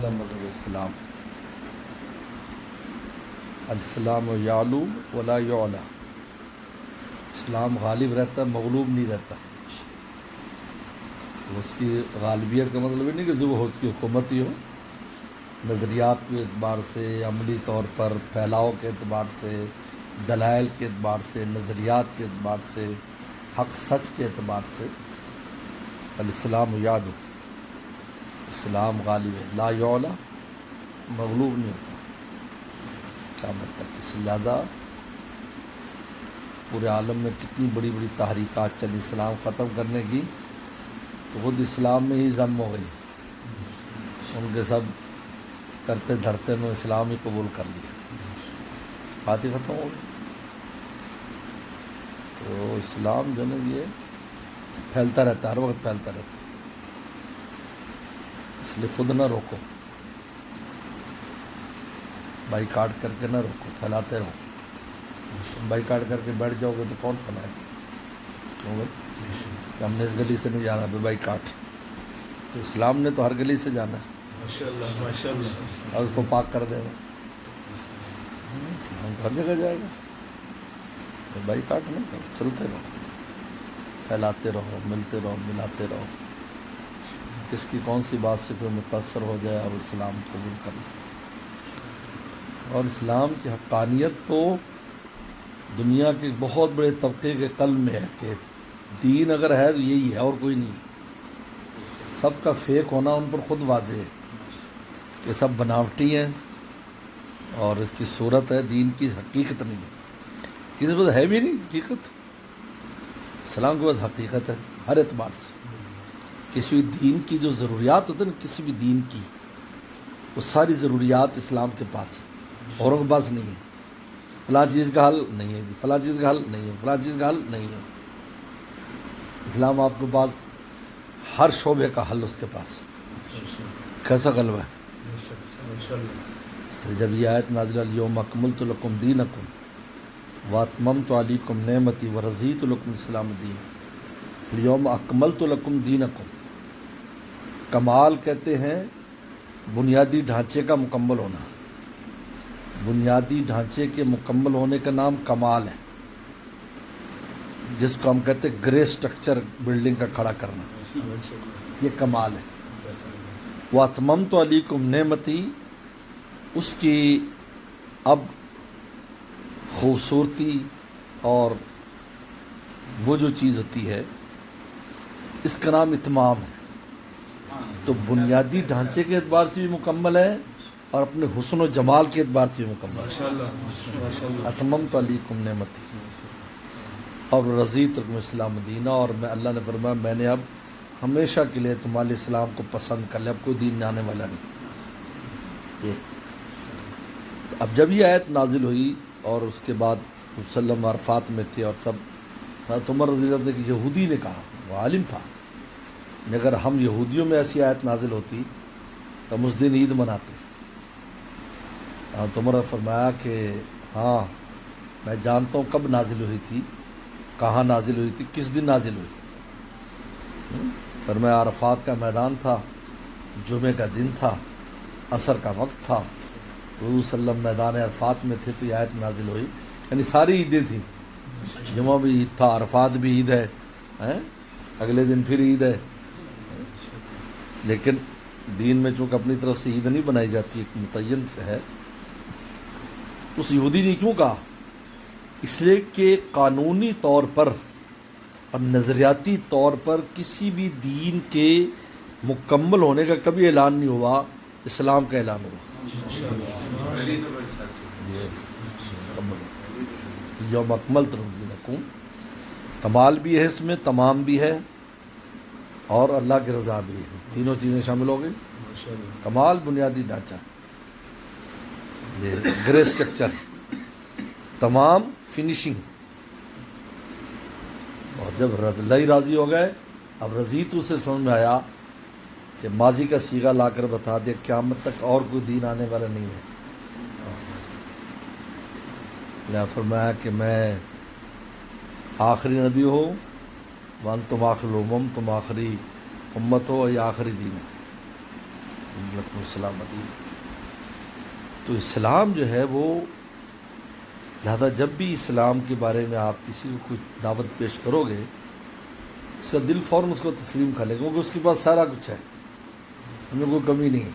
اعلیٰ مذہب اسلام. الاسلام یعلو ولا یعلی. اسلام غالب رہتا ہے، مغلوب نہیں رہتا. اس کی غالبیت کا مطلب یہ نہیں کہ جو اس کی حکومت ہی ہو. نظریات کے اعتبار سے، عملی طور پر پھیلاؤ کے اعتبار سے، دلائل کے اعتبار سے، نظریات کے اعتبار سے، حق سچ کے اعتبار سے الاسلام یعلو، اسلام غالب ہے. لا یعلی، مغلوب نہیں ہوتا. کیا مطلب؟ اس سے زیادہ پورے عالم میں کتنی بڑی بڑی تحریکات چلی اسلام ختم کرنے کی، تو خود اسلام میں ہی ضم ہو گئی. ان کے سب کرتے دھرتے میں اسلام ہی قبول کر لیا، بات ہی ختم ہو گئی. تو اسلام جو ہے یہ پھیلتا رہتا ہے، ہر وقت پھیلتا رہتا ہے. اس لیے خود نہ روکو، بائی کاٹ کر کے نہ روکو، پھیلاتے رہو. بائی کاٹ کر کے بیٹھ جاؤ گے تو کون پھیلائے گا؟ کیوں بھائی کہ ہم نے اس گلی سے نہیں جانا بائی کاٹ. تو اسلام نے تو ہر گلی سے جانا ہے اور اس کو پاک کر دے گا. اسلام تو ہر جگہ جائے گا. تو بائی کاٹ نہیں کرو، چلتے رہو، پھیلاتے رہو، ملتے رہو، ملاتے رہو. کس کی کون سی بات سے کوئی متاثر ہو جائے اور اسلام قبول کر لے. اور اسلام کی حقانیت تو دنیا کے بہت بڑے طبقے کے قلب میں ہے کہ دین اگر ہے تو یہی ہے اور کوئی نہیں. سب کا فیک ہونا ان پر خود واضح ہے کہ سب بناوٹی ہیں اور اس کی صورت ہے، دین کی حقیقت نہیں ہے. کسی پاس ہے بھی نہیں حقیقت. اسلام کے پاس حقیقت ہے ہر اعتبار سے. کسی بھی دین کی جو ضروریات ہوتی ہیں نا، کسی بھی دین کی، وہ ساری ضروریات اسلام کے پاس ہے، اوروں کے پاس نہیں ہے. فلاں چیز کا حل نہیں ہے، فلاں چیز کا حل نہیں ہے، فلاں چیز کا حل نہیں ہے. اسلام آپ کے پاس ہر شعبے کا حل اس کے پاس. کیسا غلبہ ہے. جب یہ آیت نازل الیوم اکملت لکم دینکم واتممت علیکم نعمتی ورضیت لکم الاسلام دین. الیوم اکملت لکم دینکم، کمال کہتے ہیں بنیادی ڈھانچے کا مکمل ہونا. بنیادی ڈھانچے کے مکمل ہونے کا نام کمال ہے، جس کو ہم کہتے ہیں گرے سٹرکچر بلڈنگ کا کھڑا کرنا، یہ کمال ہے. واتممت علیکم نعمتی، اس کی اب خوبصورتی اور وہ جو چیز ہوتی ہے اس کا نام اتمام ہے. تو بنیادی ڈھانچے کے اعتبار سے بھی مکمل ہے اور اپنے حسن و جمال کے اعتبار سے بھی مکمل ہے. اتممت علیکم نعمتی اور رضیت لکم الاسلام دینہ. اور میں، اللہ نے فرمایا میں نے اب ہمیشہ کے لیے تمہارے اسلام کو پسند کر لیا، اب کوئی دین جانے والا نہیں. یہ اب جب یہ آیت نازل ہوئی اور اس کے بعد وسلم عرفات میں تھے اور سب، حضرت عمر رضی اللہ عنہ نے، یہودی نے کہا، وہ عالم تھا، اگر ہم یہودیوں میں ایسی آیت نازل ہوتی تو ہم اس دن عید مناتے. حضرت عمر نے فرمایا کہ ہاں میں جانتا ہوں کب نازل ہوئی تھی، کہاں نازل ہوئی تھی، کس دن نازل ہوئی. فرمایا عرفات کا میدان تھا، جمعے کا دن تھا، عصر کا وقت تھا، حضور صلی اللہ علیہ وسلم میدان عرفات میں تھے تو یہ آیت نازل ہوئی. یعنی ساری عیدیں تھیں، جمعہ بھی عید تھا، عرفات بھی عید ہے، اگلے دن پھر عید ہے. لیکن دین میں چونکہ اپنی طرف سے عید نہیں بنائی جاتی، ایک متعین ہے. اس یہودی نے کیوں کہا؟ اس لیے کہ قانونی طور پر اور نظریاتی طور پر کسی بھی دین کے مکمل ہونے کا کبھی اعلان نہیں ہوا، اسلام کا اعلان ہوا. یوم اکملت لکم دینکم، کمال بھی ہے اس میں، تمام بھی ہے اور اللہ کی رضا بھی ہے. تینوں چیزیں شامل ہو گئی. کمال بنیادی ڈھانچہ، یہ گرے سٹرکچر، تمام فنیشنگ. اور جب اللہ راضی ہو گئے، اب رضیت سے سمجھ میں آیا کہ ماضی کا صیغہ لا کر بتا دیا قیامت تک اور کوئی دین آنے والا نہیں ہے. فرمایا کہ میں آخری نبی ہو، وان تم آخر الامم، تم آخری امت ہو، یہ آخری دین ہے. وعلیکم السلام علیکم. تو اسلام جو ہے وہ لہذا جب بھی اسلام کے بارے میں آپ کسی کو کوئی دعوت پیش کرو گے اس کا دل فوراً اس کو تسلیم کر لے گا کیونکہ اس کے پاس سارا کچھ ہے, ہمیں کوئی کمی نہیں ہے.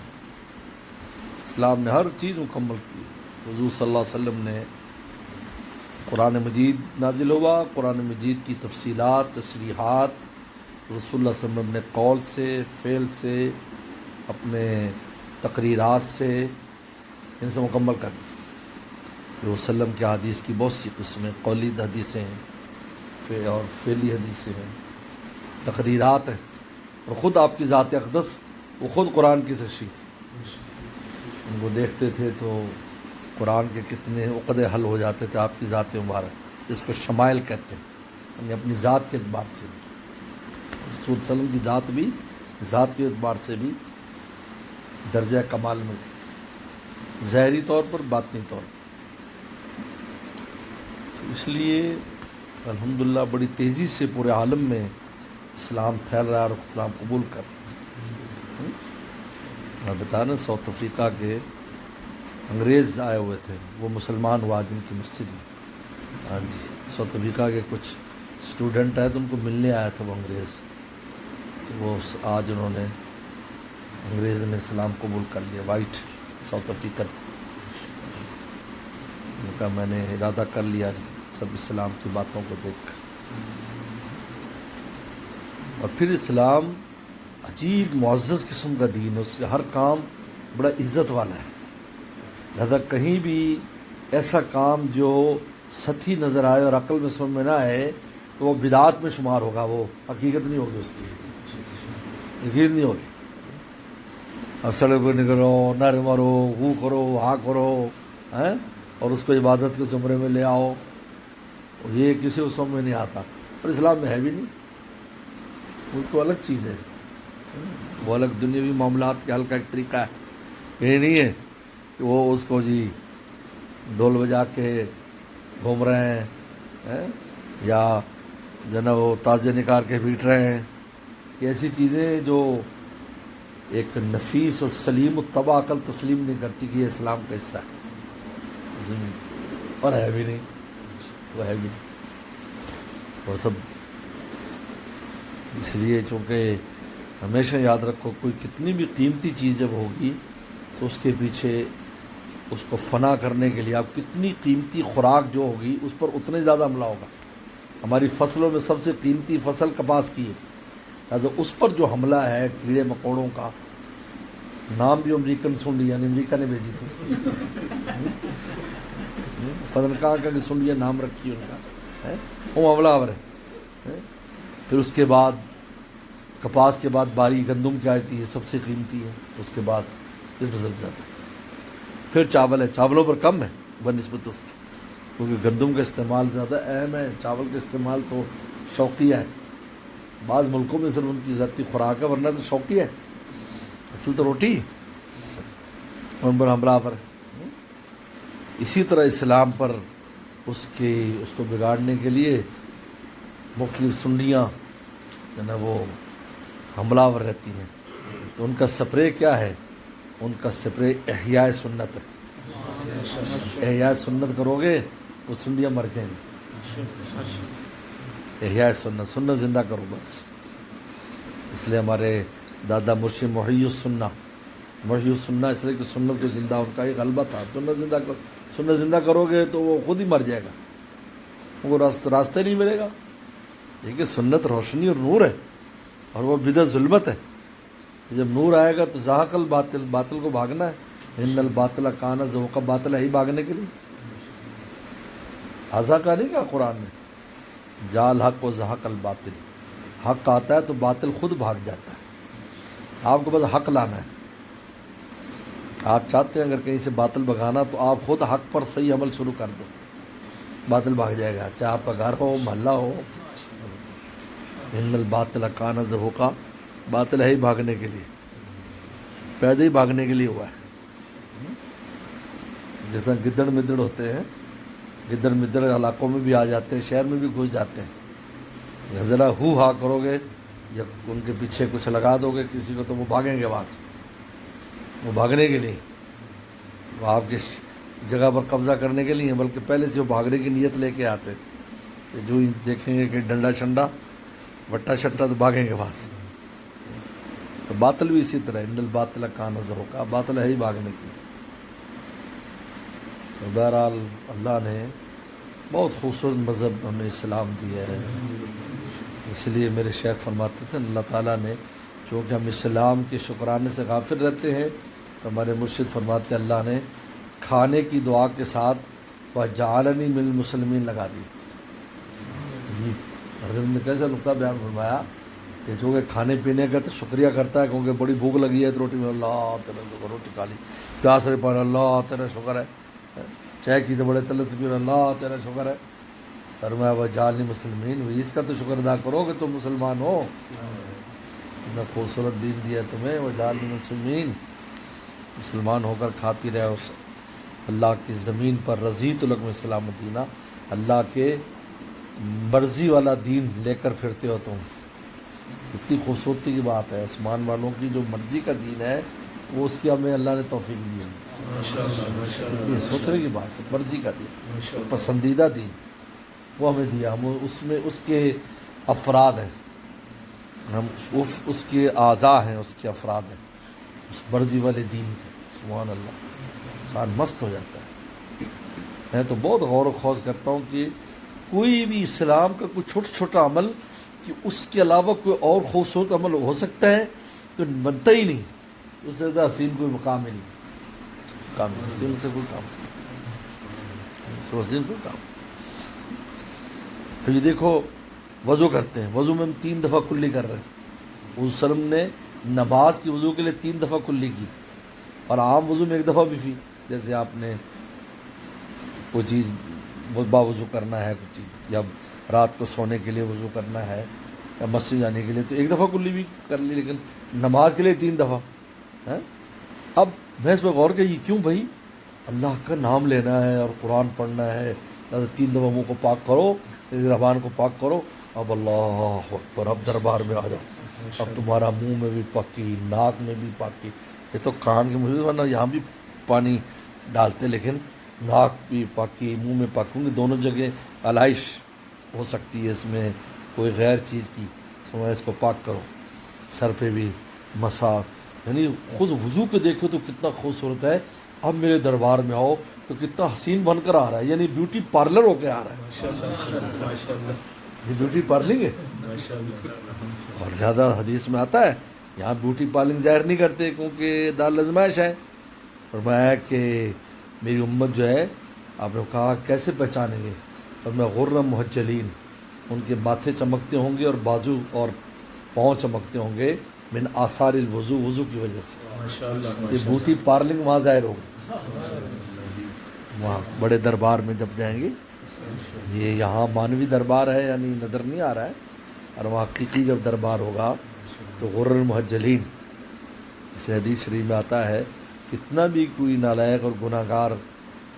اسلام نے ہر چیز مکمل کی. حضور صلی اللہ علیہ وسلم نے قرآن مجید نازل ہوا, قرآن مجید کی تفصیلات تشریحات رسول اللہ صلی اللہ علیہ وسلم نے قول سے فعل سے اپنے تقریرات سے ان سے مکمل کر دی. وسلم کے حدیث کی بہت سی قسمیں, قولی حدیثیں ہیں اور فعلی حدیثیں ہیں, تقریرات ہیں, اور خود آپ کی ذات اقدس وہ خود قرآن کی تشریح تھی. ان کو دیکھتے تھے تو قرآن کے کتنے عقدے حل ہو جاتے تھے آپ کی ذات مبارک, جس کو شمائل کہتے ہیں, یعنی اپنی ذات کے اعتبار سے بھی رسول صلی اللہ علیہ وسلم کی ذات کے اعتبار سے بھی درجہ کمال میں تھی, ظاہری طور پر باطنی طور پر. اس لیے الحمدللہ بڑی تیزی سے پورے عالم میں اسلام پھیل رہا ہے اور اسلام قبول کر رہا ہے. میں بتا رہا ساؤتھ افریقہ کے انگریز آئے ہوئے تھے, وہ مسلمان ہوا جن کی مسجد میں. ہاں جی, ساؤتھ افریقہ کے کچھ اسٹوڈنٹ آئے تو ان کو ملنے آیا تھا وہ انگریز, تو وہ آج انہوں نے انگریز نے اسلام قبول کر لیا, وائٹ ساؤتھ افریقن. ان کا میں نے ارادہ کر لیا سب اسلام کی باتوں کو دیکھ کر. اور پھر اسلام عجیب معزز قسم کا دین ہے, اس کے ہر کام بڑا عزت والا ہے. لہذا کہیں بھی ایسا کام جو سطحی نظر آئے اور عقل میں سمجھ میں نہ آئے تو وہ بدعات میں شمار ہوگا, وہ حقیقت نہیں ہوگی, اس کی یقین نہیں ہوگی. اور سڑک پہ نکلو, نعرے مارو, وہ کرو, ہاں کرو, ہیں, اور اس کو عبادت کے زمرے میں لے آؤ, اور یہ کسی کو سمجھ میں نہیں آتا. اور اسلام میں ہے بھی نہیں, وہ تو الگ چیز ہے, وہ الگ دنیاوی معاملات کے حل کا ایک طریقہ ہے. یہ نہیں ہے کہ وہ اس کو جی ڈھول بجا کے گھوم رہے ہیں یا جو نا وہ تازے نکال کے بیٹھ رہے ہیں. یہ ایسی چیزیں جو ایک نفیس اور سلیم الطبع عقل تسلیم نہیں کرتی کہ یہ اسلام کا حصہ ہے, اور ہے بھی نہیں, وہ ہے بھی نہیں. وہ سب اس لیے چونکہ ہمیشہ یاد رکھو کوئی کتنی بھی قیمتی چیز جب ہوگی تو اس کے پیچھے اس کو فنا کرنے کے لیے آپ کتنی قیمتی خوراک جو ہوگی اس پر اتنے زیادہ حملہ ہوگا. ہماری فصلوں میں سب سے قیمتی فصل کپاس کی ہے, لہٰذا اس پر جو حملہ ہے کیڑے مکوڑوں کا, نام بھی امریکن سنڈی, یعنی امریکہ نے بھیجی تھی, پتن کہاں کا سنڈیا نام رکھی ان کا, وہ حملہ آور ہے. پھر اس کے بعد کپاس کے بعد باری گندم کی آتی ہے, سب سے قیمتی ہے. اس کے بعد اس میں سب زیادہ, پھر چاول ہے, چاولوں پر کم ہے بنسبت اس کی, کیونکہ گندم کا استعمال زیادہ اہم ہے, چاول کا استعمال تو شوقیہ ہے. بعض ملکوں میں صرف ان کی ذاتی خوراک ہے, ورنہ تو شوقیہ ہے, اصل تو روٹی ان پر حملہ آور ہے. اسی طرح اسلام پر اس کو بگاڑنے کے لیے مختلف سنڈیاں جو نا وہ حملہ آور رہتی ہیں. تو ان کا سپرے کیا ہے؟ ان کا سپرے احیاء سنت ہے. احیاء سنت کرو گے وہ سنڈیاں مر جائیں گی. احیاء سنت زندہ کرو بس. اس لیے ہمارے دادا مرشد محی السنہ اس لیے کہ سنت کو زندہ, ان کا ایک غلبہ تھا, سنت زندہ کرو گے تو وہ خود ہی مر جائے گا, وہ راستہ نہیں ملے گا. دیکھیے سنت روشنی اور نور ہے, اور وہ بدعت ظلمت ہے. جب نور آئے گا تو زاہق الباطل, باطل کو بھاگنا ہے. ان الباطل کان زہوقا, باطل ہے ہی بھاگنے کے لیے. ازا کا نہیں کہا قرآن نے, جال حق و زہق الباطل, حق آتا ہے تو باطل خود بھاگ جاتا ہے. آپ کو بس حق لانا ہے. آپ چاہتے ہیں اگر کہیں سے باطل بھگانا تو آپ خود حق پر صحیح عمل شروع کر دو, باطل بھاگ جائے گا, چاہے آپ کا گھر ہو, محلہ ہو. ان الباطل کان زہوقا, باطل ہے ہی بھاگنے کے لیے, پیدا ہی بھاگنے کے لیے ہوا ہے. جس طرح گدڑ مدڑ ہوتے ہیں, گدڑ مدڑ علاقوں میں بھی آ جاتے ہیں, شہر میں بھی گھس جاتے ہیں. ذرا ہو ہا کرو گے یا ان کے پیچھے کچھ لگا دو گے کسی کو تو وہ بھاگیں گے وہاں سے. وہ بھاگنے کے لیے، وہ آپ کی جگہ پر قبضہ کرنے کے لیے، بلکہ پہلے سے وہ بھاگنے کی نیت لے کے آتے کہ جو ہی دیکھیں گے کہ ڈنڈا شنڈا وٹا شٹا تو بھاگیں گے وہاں سے۔ تو باطل بھی اسی طرح، ان الباطل کان زہوقا، باطل ہے ہی بھاگنے کی۔ تو بہرحال اللہ نے بہت خوبصورت مذہب ہمیں اسلام دیا ہے، اس لیے میرے شیخ فرماتے تھے اللہ تعالیٰ نے چونکہ ہم اسلام کے شکرانے سے غافل رہتے ہیں، تو ہمارے مرشد فرماتے ہیں اللہ نے کھانے کی دعا کے ساتھ وَجَعَلَنِي مِنَ الْمُسْلِمِينَ لگا دی۔ حضرت نے کیسا نقطہ بیان فرمایا کہ جو کہ کھانے پینے کا تو شکریہ کرتا ہے، کیونکہ بڑی بھوک لگی ہے تو روٹی میں اللہ تیرا شکر، روٹی کھا لی، پیاس رہے پانا اللہ تیرا شکر ہے، چائے کی تو بڑے طلت پی اللہ تیرا شکر ہے۔ فرمایا وَجَعَلْنِي مُسْلِمِينَ، وہی اس کا تو شکر ادا کرو کہ تم مسلمان ہو، اتنا خوبصورت دین دیا تمہیں، وَجَعَلْنِي مُسْلِمِينَ، مسلمان ہو کر کھا پی رہے ہو اللہ کی زمین پر، رضیت لکم الاسلام دینا، اللہ کے مرضی والا دین لے کر پھرتے ہو تم۔ اتنی خوبصورتی کی بات ہے، آسمان والوں کی جو مرضی کا دین ہے وہ اس کی ہمیں اللہ نے توفیق دی ہے، اتنی سوچنے کی بات ہے، مرضی کا دین، پسندیدہ دین وہ ہمیں دیا، ہم اس میں اس کے افراد ہیں، ہم اس کے اعضاء ہیں، اس کے افراد ہیں اس مرضی والے دین کے۔ سبحان اللہ، انسان مست ہو جاتا ہے۔ میں تو بہت غور و خوض کرتا ہوں کہ کوئی بھی اسلام کا کوئی چھوٹا چھوٹا عمل کہ اس کے علاوہ کوئی اور خوبصورت عمل ہو سکتا ہے تو بنتا ہی نہیں، اس سے زیادہ حسین کوئی مقام ہی نہیں، کام حسین سے کوئی کام نہیں، حسین کوئی کام۔ ابھی دیکھو وضو کرتے ہیں، وضو میں ہم 3 دفعہ کلی کر رہے ہیں، اس وسلم نے نماز کی وضو کے لیے 3 دفعہ کلی کی، اور عام وضو میں 1 دفعہ بھی تھی، جیسے آپ نے کوئی چیز وضو کرنا ہے، کوئی چیز یا رات کو سونے کے لیے وضو کرنا ہے یا مسجد جانے کے لیے تو 1 دفعہ کلی بھی کر لی، لیکن نماز کے لیے 3 دفعہ۔ اب میں اس پہ غور کہ یہ کیوں بھائی، اللہ کا نام لینا ہے اور قرآن پڑھنا ہے، 3 دفعہ منہ کو پاک کرو، زبان کو پاک کرو، اب اللہ اکبر، اب دربار میں آ جاؤ، اب تمہارا منہ میں بھی پاکی، ناک میں بھی پاکی، یہ تو کان کے مجھے ورنہ یہاں بھی پانی ڈالتے، لیکن ناک بھی پاکی، منہ میں پاکی، کیونکہ دونوں جگہ علائش ہو سکتی ہے اس میں کوئی غیر چیز کی، تو اس کو پاک کرو، سر پہ بھی مسا، یعنی خود وضو کے دیکھو تو کتنا خوبصورت ہے، اب میرے دربار میں آؤ تو کتنا حسین بن کر آ رہا ہے، یعنی بیوٹی پارلر ہو کے آ رہا ہے، یہ بیوٹی پارلنگ ہے۔ اور زیادہ حدیث میں آتا ہے یہاں بیوٹی پارلنگ ظاہر نہیں کرتے کیونکہ دار الازمائش ہے، فرمایا کہ میری امت جو ہے، آپ نے کہا کیسے پہچانیں گے، فرمایا غرم محجلین، ان کے ماتھے چمکتے ہوں گے اور بازو اور پاؤں چمکتے ہوں گے، من آثار الوضو، وضو کی وجہ سے، یہ بیوٹی پارلنگ وہاں ظاہر ہوگی، وہاں بڑے دربار میں جب جائیں گے، یہ یہاں مانوی دربار ہے یعنی نظر نہیں آ رہا ہے، اور وہاں حقیقی جب دربار ہوگا تو غر المحجلین، اس حدیث شریف میں آتا ہے کتنا بھی کوئی نالائق اور گناہ گار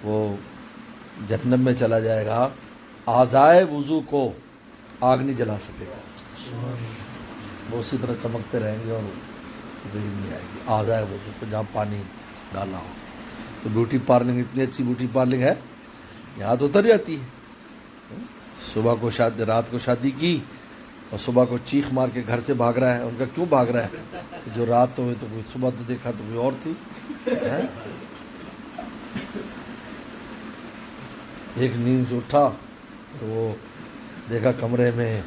وہ جہنم میں چلا جائے گا، اعضائے وضو کو آگ نہیں جلا سکے گا، وہ اسی طرح چمکتے رہیں گے اور غیر نہیں آئے گی اعضائے وضو کو جہاں پانی ڈالا ہو۔ تو بیوٹی پارلنگ اتنی اچھی بیوٹی پارلنگ ہے، یہاں تو اتر جاتی ہے، صبح کو رات کو شادی کی اور صبح کو چیخ مار کے گھر سے بھاگ رہا ہے، ان کا کیوں بھاگ رہا ہے، جو رات تو ہوئی تو کوئی صبح تو دیکھا تو کوئی اور تھی۔ ایک نیند سے اٹھا تو وہ دیکھا کمرے میں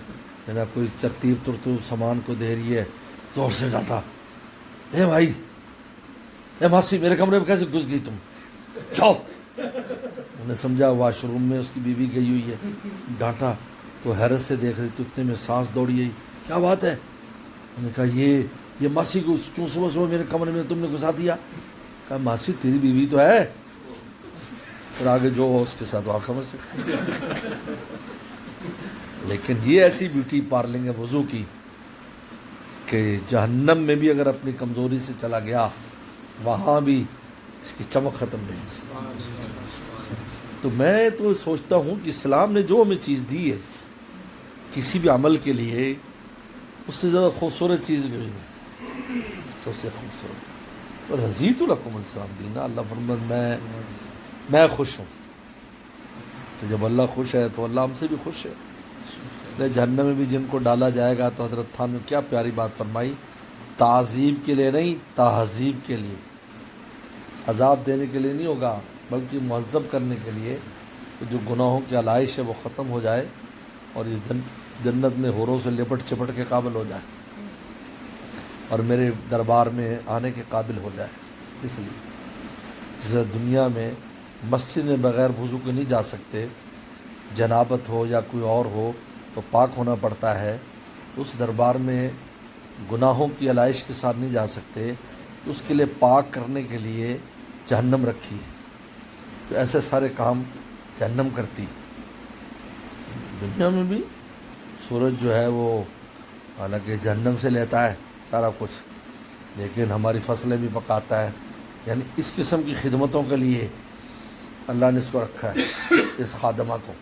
نا کوئی ترتیب ترتیب سامان کو دے رہی ہے، زور سے ڈانٹا، اے بھائی، اے ماسی، میرے کمرے میں کیسے گھس گئی تم، جاؤ۔ انہوں نے سمجھا واش روم میں اس کی بیوی گئی ہوئی ہے، ڈانٹا تو حیرت سے دیکھ رہی، تو اتنے میں سانس دوڑی گئی، کیا بات ہے، انہوں نے کہا یہ ماسی کو کیوں صبح صبح میرے کمرے میں تم نے گھسا دیا، کہا ماسی تیری بیوی تو ہے، پھر آگے جو ہو اس کے ساتھ آپ سمجھ سکتے۔ لیکن یہ ایسی بیوٹی پارلنگ ہے وضو کی کہ جہنم میں بھی اگر اپنی کمزوری سے چلا گیا وہاں بھی اس کی چمک ختم نہیں۔ تو میں تو سوچتا ہوں کہ اسلام نے جو ہمیں چیز دی ہے کسی بھی عمل کے لیے، اس سے زیادہ خوبصورت چیز بھی نہیں، سب سے خوبصورت اور رضیت لکم الاسلام دینا، اللہ فرماتا میں خوش ہوں. تو جب اللہ خوش ہے تو اللہ ہم سے بھی خوش ہے. جہنم میں بھی جن کو ڈالا جائے گا تو حضرت خان نے کیا پیاری بات فرمائی، تعذیب کے لیے نہیں، تہذیب کے لیے. عذاب دینے کے لیے نہیں ہوگا بلکہ مہذب کرنے کے لیے، جو گناہوں کی علائش ہے وہ ختم ہو جائے اور یہ جنت میں حوروں سے لپٹ چپٹ کے قابل ہو جائے اور میرے دربار میں آنے کے قابل ہو جائے. اس لیے جیسے دنیا میں مسجد میں بغیر وضو کے نہیں جا سکتے، جنابت ہو یا کوئی اور ہو تو پاک ہونا پڑتا ہے، تو اس دربار میں گناہوں کی علائش کے ساتھ نہیں جا سکتے، تو اس کے لیے پاک کرنے کے لیے جہنم رکھی. تو ایسے سارے کام جہنم کرتی. دنیا میں بھی سورج جو ہے وہ حالانکہ جہنم سے لیتا ہے سارا کچھ، لیکن ہماری فصلیں بھی پکاتا ہے. یعنی اس قسم کی خدمتوں کے لیے اللہ نے اس کو رکھا ہے، اس خادمہ کو،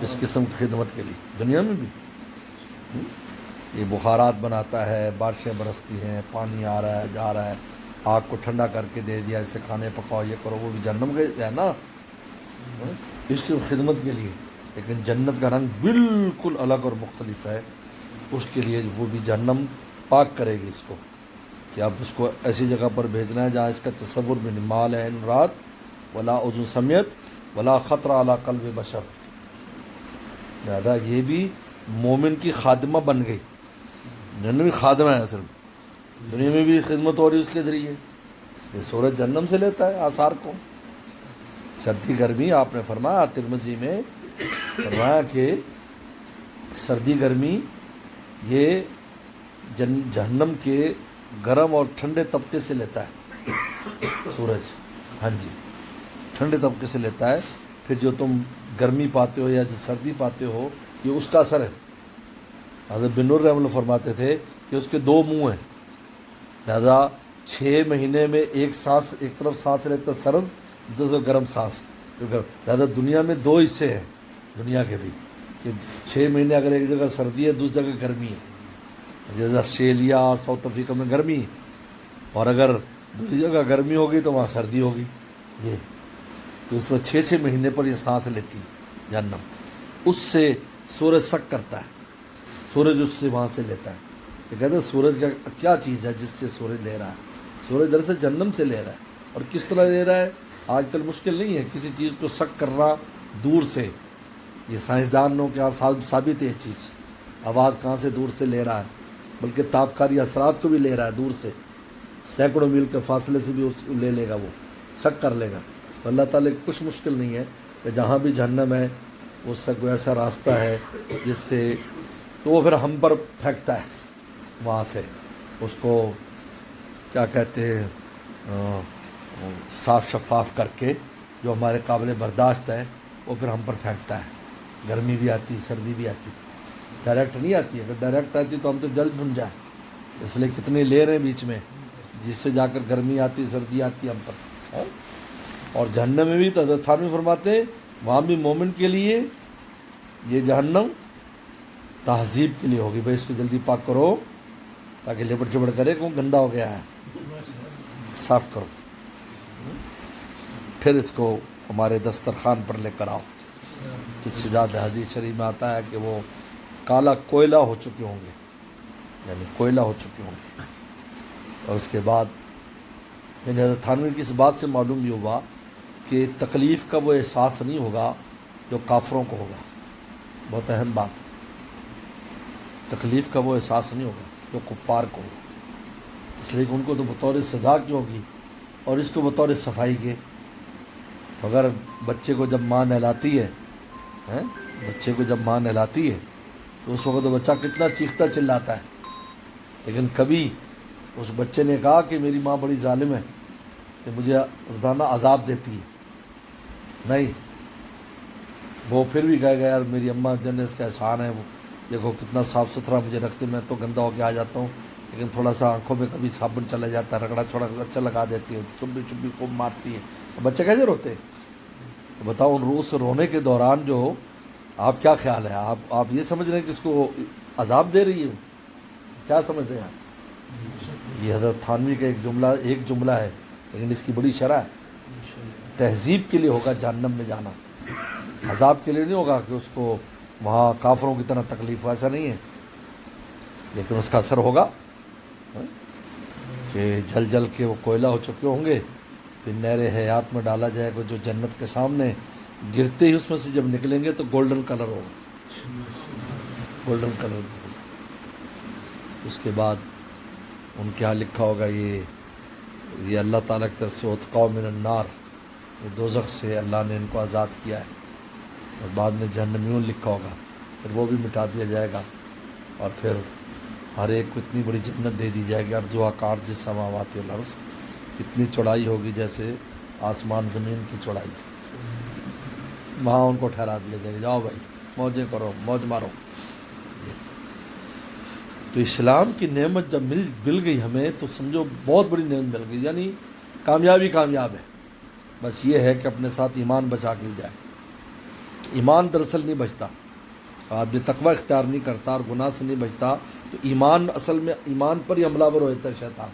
اس قسم کی خدمت کے لیے. دنیا میں بھی یہ بخارات بناتا ہے، بارشیں برستی ہیں، پانی آ رہا ہے جا رہا ہے، آگ کو ٹھنڈا کر کے دے دیا، اسے کھانے پکاؤ، یہ کرو، وہ بھی جہنم کے ہے نا، اس کی خدمت کے لیے. لیکن جنت کا رنگ بالکل الگ اور مختلف ہے. اس کے لیے وہ بھی جہنم پاک کرے گی اس کو کہ اب اس کو ایسی جگہ پر بھیجنا ہے جہاں اس کا تصور بھی نہیں، مال عین رات ولا اذن سمیت ولا خطر علی قلب بشر. لہذا یہ بھی مومن کی خادمہ بن گئی. جنت بھی خادمہ ہے، اصل دنیا میں بھی خدمت ہو رہی اس کے ذریعے. یہ سورج جہنم سے لیتا ہے آثار کو. سردی گرمی آپ نے فرمایا ترمذی میں فرمایا کہ سردی گرمی یہ جہنم کے گرم اور ٹھنڈے طبقے سے لیتا ہے سورج. ہاں جی، ٹھنڈے طبقے سے لیتا ہے. پھر جو تم گرمی پاتے ہو یا جو سردی پاتے ہو یہ اس کا اثر ہے. حضرت بن نور رحمہ اللہ فرماتے تھے کہ اس کے دو منہ ہیں، لہذا 6 مہینے میں ایک سانس، ایک طرف سانس لیتا سرد، دوسرا گرم سانس. لہذا دنیا میں 2 حصے ہیں دنیا کے بھی، کہ 6 مہینے اگر ایک جگہ سردی ہے دوسری جگہ گرمی ہے. جیسے آسٹریلیا، ساؤتھ افریقہ میں گرمی ہے، اور اگر دوسری جگہ گرمی ہوگی تو وہاں سردی ہوگی. یہ تو اس میں 6 مہینے پر یہ سانس لیتی ہے جہنم. اس سے سورج سک کرتا ہے، سورج اس سے وہاں سے لیتا ہے. یہ کہتے ہیں سورج کا کیا چیز ہے جس سے سورج لے رہا ہے؟ سورج دراصل جہنم سے لے رہا ہے. اور کس طرح لے رہا ہے؟ آج کل مشکل نہیں ہے کسی چیز کو سک کرنا دور سے. یہ سائنسدانوں کے یہاں ثابت ہے یہ چیز. آواز کہاں سے دور سے لے رہا ہے، بلکہ تابکاری اثرات کو بھی لے رہا ہے دور سے، سینکڑوں میل کے فاصلے سے بھی لے لے گا، وہ سک کر لے گا. تو اللہ تعالیٰ کی کچھ مشکل نہیں ہے کہ جہاں بھی جہنم ہے اس سے کوئی ایسا راستہ ہے جس سے، تو وہ پھر ہم پر پھینکتا ہے وہاں سے. اس کو کیا کہتے ہیں، صاف شفاف کر کے جو ہمارے قابل برداشت ہے وہ پھر ہم پر پھینکتا ہے. گرمی بھی آتی، سردی بھی آتی، ڈائریکٹ نہیں آتی. اگر ڈائریکٹ آتی تو ہم تو جلد بن جائیں. اس لیے کتنی لہریں ہیں بیچ میں جس سے جا کر گرمی آتی، سردی آتی ہم پر. اور جہنم میں بھی تو حضرت تھانوی فرماتے ہیں وہاں بھی مومن کے لیے یہ جہنم تہذیب کے لیے ہوگی. بھائی اس کو جلدی پاک کرو تاکہ لپٹ چپٹ کرے کیوں گندا ہو گیا ہے، صاف کرو، پھر اس کو ہمارے دسترخوان پر لے کر آؤ. اس سے زیادہ حدیث شریف میں آتا ہے کہ وہ کالا کوئلہ ہو چکے ہوں گے، یعنی کوئلہ ہو چکے ہوں گے. اور اس کے بعد یعنی حضرت تھانوی کی اس بات سے معلوم بھی ہوا کہ تکلیف کا وہ احساس نہیں ہوگا جو کافروں کو ہوگا. بہت اہم بات، تکلیف کا وہ احساس نہیں ہوگا جو کفار کو ہوگا. اس لیے کہ ان کو تو بطور سزا کی ہوگی اور اس کو بطور صفائی کے. تو اگر بچے کو جب ماں نہلاتی ہے، بچے کو جب ماں نہلاتی ہے تو اس وقت تو بچہ کتنا چیختا چلاتا ہے، لیکن کبھی اس بچے نے کہا کہ میری ماں بڑی ظالم ہے کہ مجھے روزانہ عذاب دیتی ہے؟ نہیں، وہ پھر بھی کہے گا یار میری اماں جن اس کا احسان ہے، وہ دیکھو کتنا صاف ستھرا مجھے رکھتے، میں تو گندا ہو کے آ جاتا ہوں لیکن تھوڑا سا آنکھوں میں کبھی صابن چلا جاتا ہے، رگڑا چھوڑا اچھا لگا دیتی ہے، چبی خوب مارتی ہے. بچے کیسے روتے ہیں؟ تو بتاؤ ان اس رونے کے دوران جو آپ کیا خیال ہے؟ آپ یہ سمجھ رہے ہیں کہ اس کو عذاب دے رہی ہے؟ کیا سمجھتے ہیں آپ؟ یہ حضرت تھانوی کا ایک جملہ ہے، لیکن اس کی بڑی شرح ہے۔ تہذیب کے لیے ہوگا جہنم میں جانا، عذاب کے لیے نہیں ہوگا کہ اس کو وہاں کافروں کی طرح تکلیف ہو، ایسا نہیں ہے، لیکن اس کا اثر ہوگا کہ جل جل کے وہ کوئلہ ہو چکے ہوں گے، پھر نہر حیات میں ڈالا جائے گا، جو جنت کے سامنے گرتے ہی اس میں سے جب نکلیں گے تو گولڈن کلر ہوگا، گولڈن کلر ہوگا۔ اس کے بعد ان کے ہاں لکھا ہوگا یہ اللہ تعالیٰ کی طرف سے اتقوا من النار، یہ دوزخ سے اللہ نے ان کو آزاد کیا ہے، اور بعد میں جہنمیون لکھا ہوگا، پھر وہ بھی مٹا دیا جائے گا، اور پھر ہر ایک کو اتنی بڑی جنت دے دی جائے گی، ارضھا کعرض السماوات والارض، اتنی چوڑائی ہوگی جیسے آسمان زمین کی چوڑائی، وہاں ان کو ٹھہرا دیا جائے گا، جاؤ بھائی موجیں کرو، موج مارو۔ تو اسلام کی نعمت جب مل گئی ہمیں تو سمجھو بہت بڑی نعمت مل گئی، یعنی کامیابی کامیاب ہے، بس یہ ہے کہ اپنے ساتھ ایمان بچا کے جائے۔ ایمان دراصل نہیں بچتا، آدمی تقوی اختیار نہیں کرتا اور گناہ سے نہیں بچتا تو ایمان اصل میں ایمان پر ہی حملہ ور ہو جاتا ہے شیطان،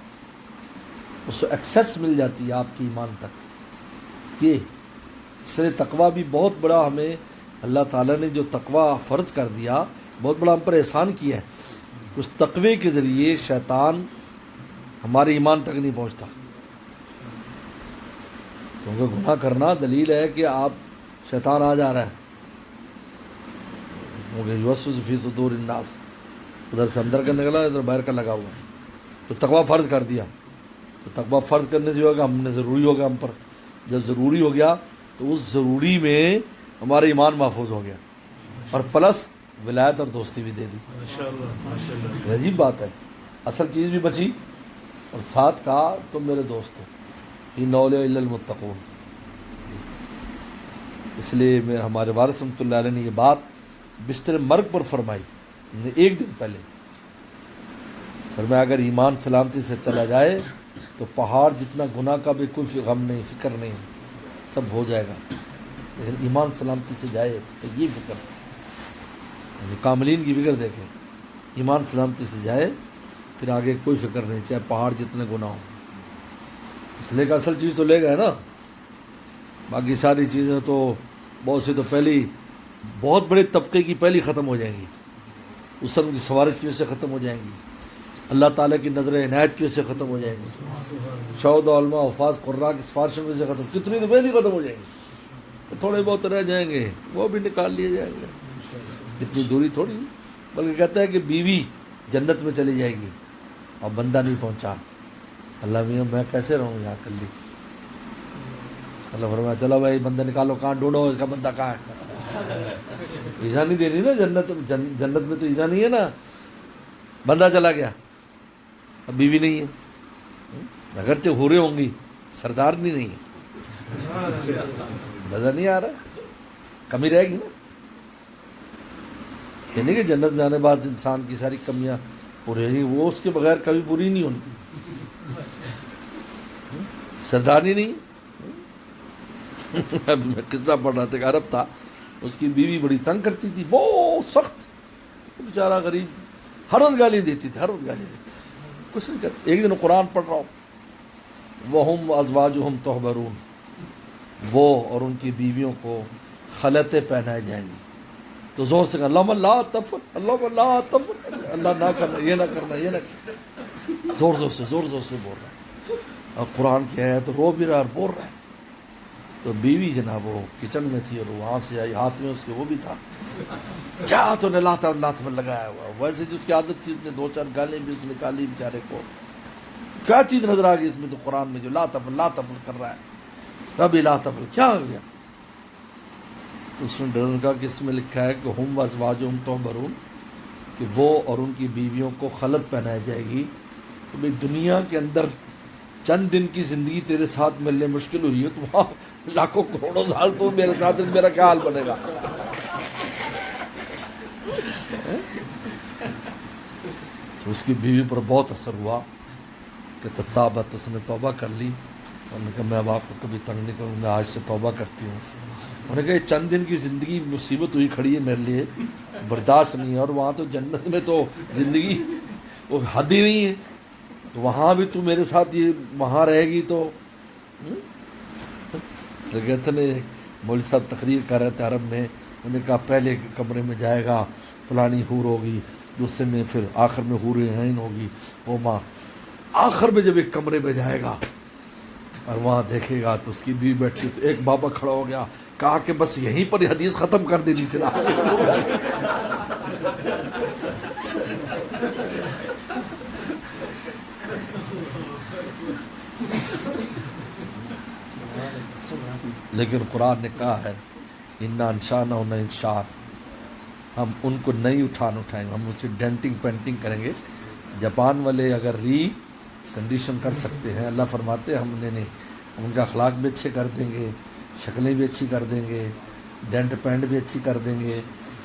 اس کو ایکسیس مل جاتی ہے آپ کی ایمان تک۔ یہ اس لیے تقوی بھی بہت بڑا، ہمیں اللہ تعالیٰ نے جو تقوی فرض کر دیا بہت بڑا ہم پر احسان کیا ہے، اس تقوی کے ذریعے شیطان ہمارے ایمان تک نہیں پہنچتا، کیونکہ گناہ کرنا دلیل ہے کہ آپ شیطان آ جا رہا ہے، یوسوس فی صدور الناس، ادھر سے اندر کا نکلا ادھر باہر کا لگا ہوا ہے، تو تقوی فرض کر دیا، تو تقوی فرض کرنے سے ہوگا ہم نے ضروری ہوگا ہم پر، جب ضروری ہو گیا تو اس ضروری میں ہمارا ایمان محفوظ ہو گیا، اور پلس ولایت اور دوستی بھی دے دی۔ یہ عجیب بات ہے، اصل چیز بھی بچی اور ساتھ کہا تم میرے دوست ہو، ان اولیاء الا المتقون۔ اس لیے ہمارے وارث رحمۃ اللہ علیہ نے یہ بات بستر مرگ پر فرمائی، ایک دن پہلے فرمایا اگر ایمان سلامتی سے چلا جائے تو پہاڑ جتنا گناہ کا بھی کوئی غم نہیں، فکر نہیں، سب ہو جائے گا، لیکن ایمان سلامتی سے جائے تو یہ فکر، یعنی کاملین کی فکر دیکھیں، ایمان سلامتی سے جائے پھر آگے کوئی فکر نہیں، چاہے پہاڑ جتنے گناہ ہوں، اس لیے کہ اصل چیز تو لے گئے نا، باقی ساری چیزیں تو بہت سی تو پہلی بہت بڑے طبقے کی پہلی ختم ہو جائیں گی، اس کی سوارش کی وجہ سے ختم ہو جائیں گی، اللہ تعالیٰ کی نظر عنایت کی وجہ سے ختم ہو جائیں گی، شہود علماء حفاظ قراء کی سفارشوں کی وجہ سے ختم، کتنی تو پہلی ختم ہو جائیں گی، تھوڑے بہت رہ جائیں گے وہ بھی نکال لیے جائیں گے، اتنی دوری تھوڑی، بلکہ کہتا ہے کہ بیوی جنت میں چلی جائے گی اور بندہ نہیں پہنچا، اللہ میاں میں کیسے رہوں یہاں کلی، اللہ فرمایا چلو بھائی بندہ نکالو، کہاں ڈھونڈو اس کا بندہ کہاں ہے، ایزا نہیں دینی نا جنت میں تو ایزا نہیں ہے نا، بندہ چلا گیا اب بیوی نہیں ہے، اگرچہ حوریں ہوں گی سردارنی نہیں ہے، نظر نہیں آ رہا، کمی رہے گی نا، یعنی کہ جنت میں آنے بعد انسان کی ساری کمیاں پوری ہوگی، وہ اس کے بغیر کبھی پوری نہیں ہونی، سردارنی نہیں۔ ابھی میں قصہ پڑھ رہا تھا کہ عرب تھا، اس کی بیوی بڑی تنگ کرتی تھی، بہت سخت، بیچارہ غریب ہر روز گالی دیتی تھی، ہر روز گالی دیتی تھی، کچھ نہیں کرتی۔ ایک دن قرآن پڑھ رہا ہوں، وَهُمْ أَزْوَاجُهُمْ تُحْبَرُونَ، وہ اور ان کی بیویوں کو خلعتیں پہنائے جائیں گی، تو زور سے کہا اللہم لا تفعل، اللہم لا تفعل، اللہ نہ کرنا، یہ نہ کرنا، یہ نہ کرنا، زور زور سے بول رہا ہے، اور قرآن کی آیت تو رو بھی رہا اور بول رہا ہے، تو بیوی جناب وہ کچن میں تھی اور وہاں سے آئی، ہاتھ میں اس کے وہ بھی تھا، کیا تو نے لا تفعل لگایا ہوا، ویسے جس کی عادت تھی اس نے دو چار گالیں بھی اس نے نکالی بیچارے کو، کیا چیز نظر آ گئی اس میں تو قرآن میں جو لا تفعل کر رہا ہے، ربی لا تفعل، کیا ہو گیا؟ تو اس نے ڈرن کہا کہ اس میں لکھا ہے کہ ہم وازواجہم تحبرون، کہ وہ اور ان کی بیویوں کو خلعت پہنائی جائے گی، تو بھئی دنیا کے اندر چند دن کی زندگی تیرے ساتھ ملنے مشکل ہوئی ہے، تو وہاں لاکھوں کروڑوں سال تو میرے ساتھ میرا کیا حال بنے گا؟ تو اس کی بیوی پر بہت اثر ہوا کہ تتابت، اس نے توبہ کر لی، اور نے کہا میں اب آپ کو کبھی تنگ نہیں کروں، میں آج سے توبہ کرتی ہوں۔ انہوں نے کہا یہ چند دن کی زندگی مصیبت ہوئی کھڑی ہے میرے لیے، برداشت نہیں ہے، اور وہاں تو جنت میں تو زندگی وہ حد ہی نہیں ہے، تو وہاں بھی تو میرے ساتھ یہ وہاں رہے گی تو کہتے نے مولوی صاحب تقریر کر رہے تھے عرب میں، انہوں نے کہا پہلے کمرے میں جائے گا فلانی حور ہوگی، دوسرے میں پھر آخر میں حور عین ہوگی وہ ماں، آخر میں جب ایک کمرے میں جائے گا اور وہاں دیکھے گا تو اس کی بیوی بیٹھی، تو ایک بابا کھڑا ہو گیا، کہا کہ بس یہیں پر حدیث ختم کر دینی تھی نا۔ لیکن قرآن نے کہا ہے انا انشانا ہونا انشاء، ہم ان کو نہیں اٹھائیں گے، ہم اس کی ڈینٹنگ پینٹنگ کریں گے۔ جاپان والے اگر ری کنڈیشن کر سکتے ہیں، اللہ فرماتے ہیں ہم نے نہیں، ہم ان کا اخلاق بھی اچھے کر دیں گے، شکلیں بھی اچھی کر دیں گے، ڈینٹ پینٹ بھی اچھی کر دیں گے،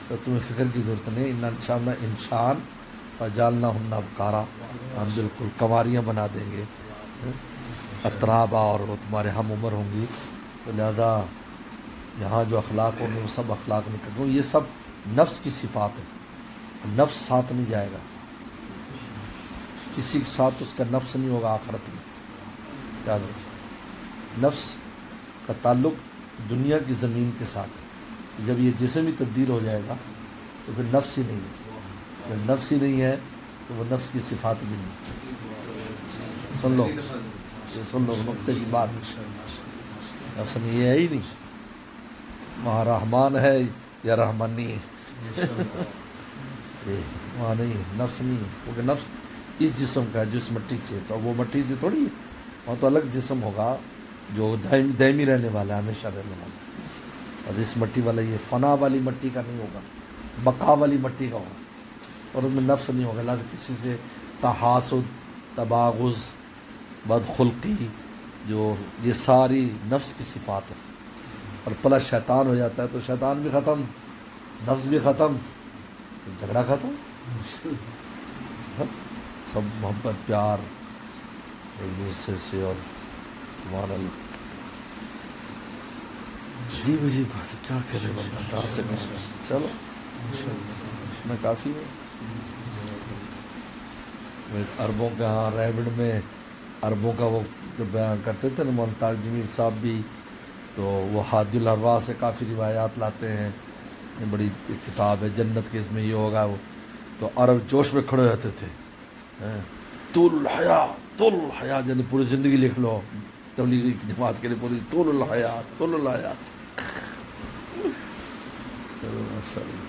تو تمہیں فکر کی ضرورت نہیں۔ انا انشانا انشان فجالنا ہن ابکارا، ہم بالکل کنواریاں بنا دیں گے، اترابا، اور وہ تمہارے ہم عمر ہوں گی۔ تو لہذا یہاں جو اخلاق ہوں گے وہ سب اخلاق نکل گے، یہ سب نفس کی صفات ہے، نفس ساتھ نہیں جائے گا، کسی کے ساتھ اس کا نفس نہیں ہوگا آخرت میں، یاد رکھیں۔ نفس کا تعلق دنیا کی زمین کے ساتھ ہے، جب یہ جسم ہی تبدیل ہو جائے گا تو پھر نفس ہی نہیں ہے، جب نفس ہی نہیں ہے تو وہ نفس کی صفات بھی نہیں۔ سن لو نقطے کی بات، نفس نہیں یہ ہے ہی نہیں، وہاں رحمان ہے یا رحمانی ہے، وہاں نہیں ہے، نفس نہیں ہے، کیونکہ نفس اس جسم کا ہے جو اس مٹی سے ہے، تو وہ مٹی سے تھوڑی ہے، وہاں تو الگ جسم ہوگا جو دائمی رہنے والا ہے، ہمیشہ رہنے والا، اور اس مٹی والا یہ فنا والی مٹی کا نہیں ہوگا، بقا والی مٹی کا ہوگا، اور اس میں نفس نہیں ہوگا، لہٰذا کسی سے تحاسد، تباغض، بدخلقی، جو یہ ساری نفس کی صفات ہے، اور پلا شیطان ہو جاتا ہے تو شیطان بھی ختم، نفس بھی ختم، جھگڑا ختم، سب محبت پیار ایک دوسرے سے، اور سبحان اللہ، عجیب عجیب بات ہے، کیا کرے بندہ، کہاں سے کرے، چلو میں کافی ہے۔ عربوں کے ہاں ریوڈ میں عربوں کا وہ جو بیان کرتے تھے نا ممتاز جمیل صاحب بھی، تو وہ ہادی الارواح سے کافی روایات لاتے ہیں، یہ بڑی ایک کتاب ہے جنت کے، اس میں یہ ہوگا، وہ تو عرب جوش میں کھڑے ہوتے تھے، طول الحیات یعنی پوری زندگی لکھ لو تبلیغی جماعت کے لیے، پوری طول الحیات چلو ماشاء اللہ۔